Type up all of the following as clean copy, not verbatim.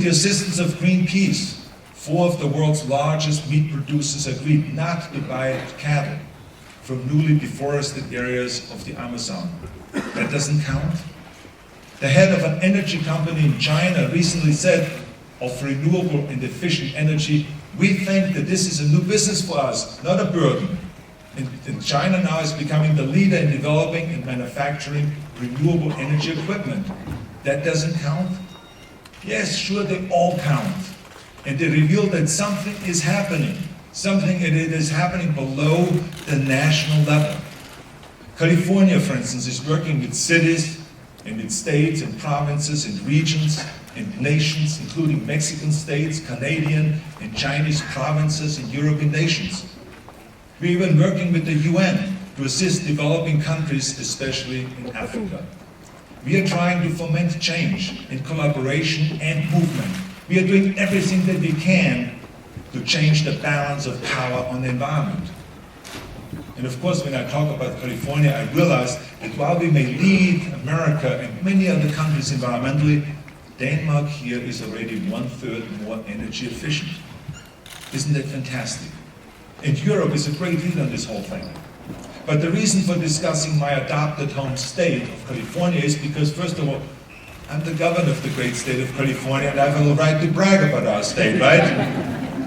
With the assistance of Greenpeace, 4 of the world's largest meat producers agreed not to buy cattle from newly deforested areas of the Amazon. That doesn't count. The head of an energy company in China recently said of renewable and efficient energy, "We think that this is a new business for us, not a burden." And China now is becoming the leader in developing and manufacturing renewable energy equipment. That doesn't count? Yes, sure, they all count. And they reveal that something is happening, something that is happening below the national level. California, for instance, is working with cities and with states and provinces and regions and nations, including Mexican states, Canadian and Chinese provinces and European nations. We're even working with the UN to assist developing countries, especially in Africa. We are trying to foment change and collaboration and movement. We are doing everything that we can to change the balance of power on the environment. And of course, when I talk about California, I realize that while we may lead America and many other countries environmentally, Denmark here is already 1/3 more energy efficient. Isn't that fantastic? And Europe is a great leader on this whole thing. But the reason for discussing my adopted home state of California is because, first of all, I'm the governor of the great state of California, and I have a right to brag about our state, right?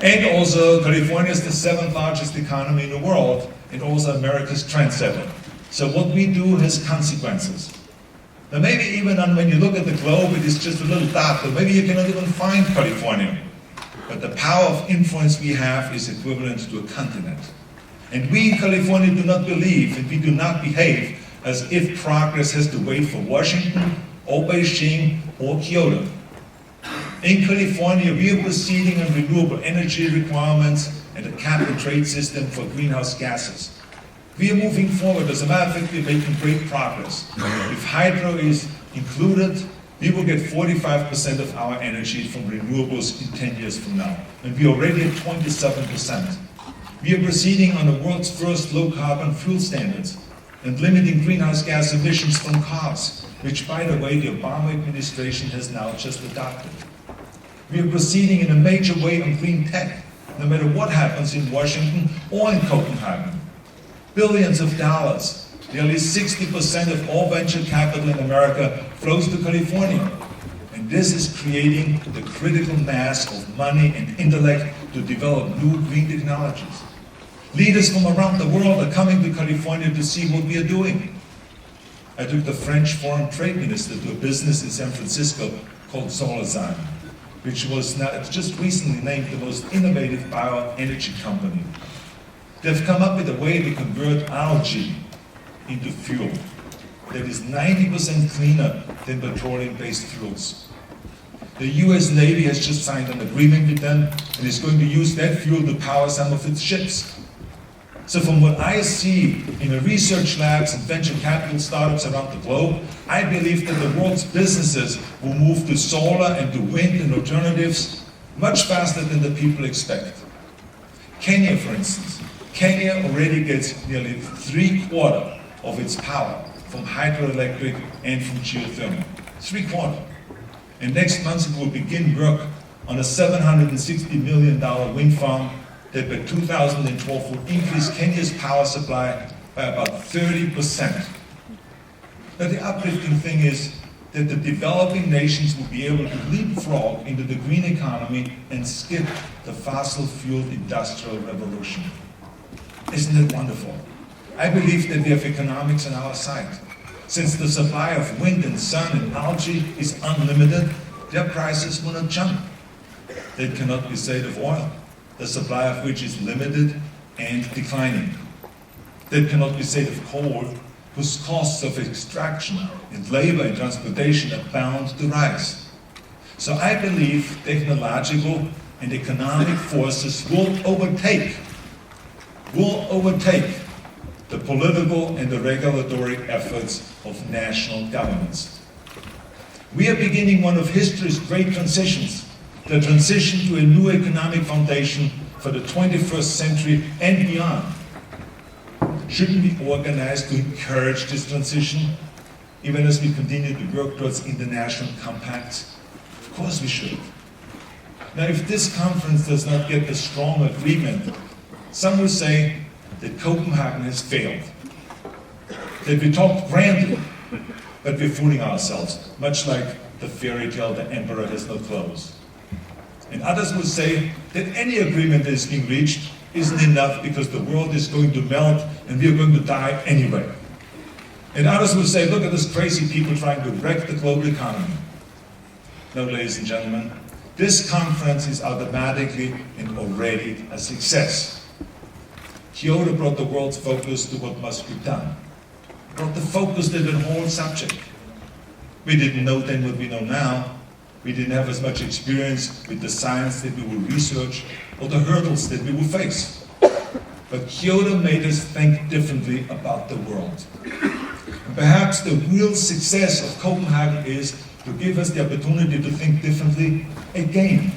And also, California is the 7th largest economy in the world, and also America's trendsetter. So what we do has consequences. Now maybe even when you look at the globe, it is just a little dot, but maybe you cannot even find California. But the power of influence we have is equivalent to a continent. And we in California do not believe, and we do not behave as if progress has to wait for Washington, or Beijing, or Kyoto. In California, we are proceeding on renewable energy requirements and a cap and trade system for greenhouse gases. We are moving forward. As a matter of fact, we're making great progress. If hydro is included, we will get 45% of our energy from renewables in 10 years from now. And we're already at 27%. We are proceeding on the world's first low-carbon fuel standards and limiting greenhouse gas emissions from cars, which, by the way, the Obama administration has now just adopted. We are proceeding in a major way on clean tech, no matter what happens in Washington or in Copenhagen. Billions of dollars, nearly 60% of all venture capital in America flows to California. And this is creating the critical mass of money and intellect to develop new green technologies. Leaders from around the world are coming to California to see what we are doing. I took the French foreign trade minister to a business in San Francisco called Solarzyme, which was just recently named the most innovative bioenergy company. They've come up with a way to convert algae into fuel that is 90% cleaner than petroleum-based fuels. The US Navy has just signed an agreement with them and is going to use that fuel to power some of its ships. So from what I see in the research labs and venture capital startups around the globe, I believe that the world's businesses will move to solar and to wind and alternatives much faster than the people expect. Kenya, for instance. Kenya already gets nearly 3/4 of its power from hydroelectric and from geothermal. 3/4. And next month it will begin work on a $760 million wind farm that by 2012 will increase Kenya's power supply by about 30%. Now the uplifting thing is that the developing nations will be able to leapfrog into the green economy and skip the fossil fuel industrial revolution. Isn't it wonderful? I believe that we have economics on our side. Since the supply of wind and sun and algae is unlimited, their prices will not jump. That cannot be said of oil, the supply of which is limited and declining. That cannot be said of coal, whose costs of extraction and labor and transportation are bound to rise. So I believe technological and economic forces will overtake the political and the regulatory efforts of national governments. We are beginning one of history's great transitions, the transition to a new economic foundation for the 21st century and beyond. Shouldn't we organize to encourage this transition, even as we continue to work towards international compacts? Of course we should. Now, if this conference does not get a strong agreement, some will say that Copenhagen has failed, that we talk grandly, but we're fooling ourselves, much like the fairy tale The Emperor Has No Clothes. And others will say that any agreement that is being reached isn't enough because the world is going to melt and we are going to die anyway. And others will say, look at these crazy people trying to wreck the global economy. No, ladies and gentlemen, this conference is automatically and already a success. Kyoto brought the world's focus to what must be done. Brought the focus to the whole subject. We didn't know then what we know now. We didn't have as much experience with the science that we will research or the hurdles that we will face. But Kyoto made us think differently about the world. And perhaps the real success of Copenhagen is to give us the opportunity to think differently again.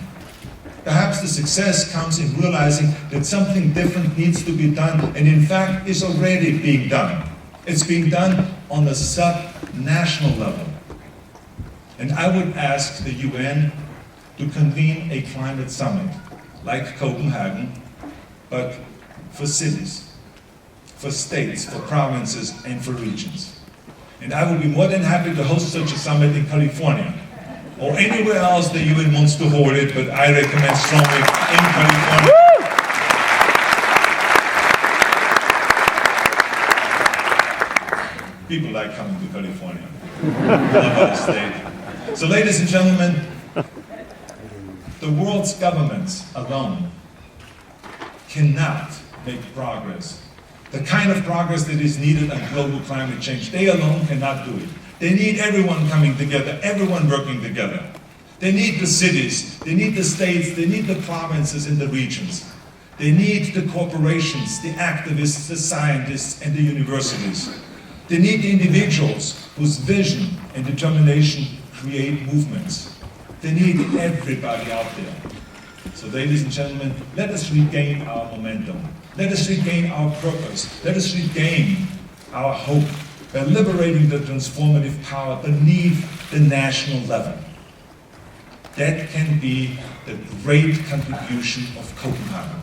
Perhaps the success comes in realizing that something different needs to be done, and in fact is already being done. It's being done on a sub-national level. And I would ask the UN to convene a climate summit, like Copenhagen, but for cities, for states, for provinces, and for regions. And I would be more than happy to host such a summit in California, or anywhere else the UN wants to hold it, but I recommend strongly in California. People like coming to California. Love our state. So, ladies and gentlemen, the world's governments alone cannot make progress. The kind of progress that is needed on global climate change, they alone cannot do it. They need everyone coming together, everyone working together. They need the cities, they need the states, they need the provinces and the regions. They need the corporations, the activists, the scientists, and the universities. They need the individuals whose vision and determination create movements. They need everybody out there. So, ladies and gentlemen, let us regain our momentum. Let us regain our purpose. Let us regain our hope by liberating the transformative power beneath the national level. That can be the great contribution of Copenhagen.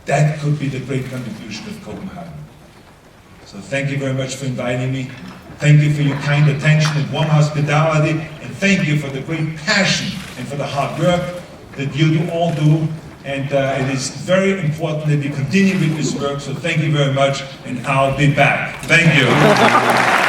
That could be the great contribution of Copenhagen. So thank you very much for inviting me. Thank you for your kind attention and warm hospitality. And thank you for the great passion and for the hard work that you all do. And it is very important that we continue with this work. So thank you very much, and I'll be back. Thank you.